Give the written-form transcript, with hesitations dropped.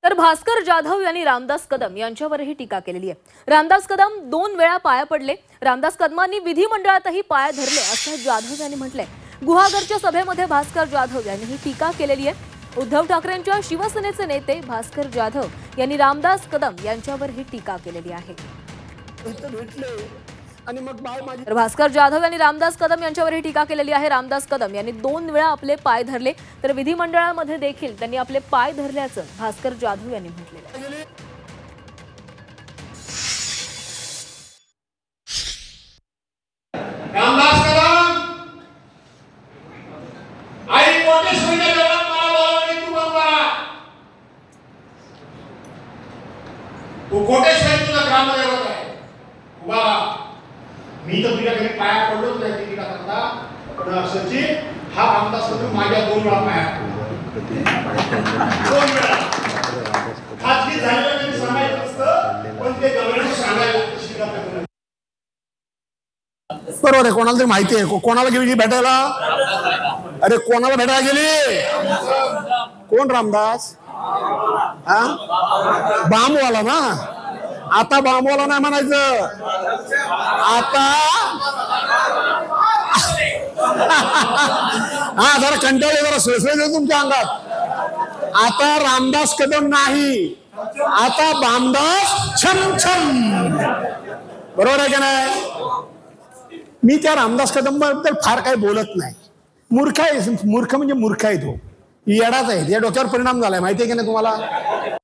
तर भास्कर जाधव यांनी रामदास कदम यांच्यावरही टीका केलेली आहे। रामदास कदम 2 वेळा पाया पडले। रामदास कदमांनी विधिमंडळातही पाय धरले असं जाधव यांनी म्हटलंय। गुहागरच्या सभेमध्ये भास्कर जाधव यांनी ही टीका केलेली आहे। उद्धव ठाकरेंच्या शिवसेनेचे नेते भास्कर जाधव यांनी रामदास कदम यांच्यावर ही टीका केलेली आहे। तर भास्कर जाधव यांनी रामदास कदम यांच्यावरही टीका केलेली आहे। रामदास कदम यांनी 2 वेळा आपले पाय धरले, तर विधिमंडळामध्ये देखील त्यांनी आपले पाय धरल्याचं भास्कर जाधव यांनी म्हटलेलं आहे। रामदास कदम आई कोटेश्वरीच्या देवळात मला बोलावले, तू बंबारा तू कोटेश्वरी तुझा ग्रामदेवत आहे, उभा राहा। मी तर तुझ्या घरी पाया पडलोच नाही टीका करता, पण सचिन हा रामदास कदम माझ्या 2 वेळा पाया पडला, 2 वेळा खाजगी झालेलं त्यांनी सांगायचं असतं, पण ते गव्हर्नमेंट सांगायला टीका करतात। बरोबर आहे, कोणाला तरी माहिती आहे कोणाला गेली भेटायला। अरे कोणाला भेटायला गेली? कोण रामदास? हा बामवाला ना? आता बामवाला नाही म्हणायचं, आता हा जरा कंटाळे, जरा सळसळ तुमच्या अंगात। आता रामदास कदम नाही, आता बामदास छम छम। बरोबर आहे का नाही? मी त्या रामदास कदम बद्दल फार काही बोलत नाही। मूर्ख आहे, मूर्ख म्हणजे मूर्ख आहे, तो येडाच आहे, या डोक्यावर परिणाम झालाय, माहिती आहे की नाही तुम्हाला?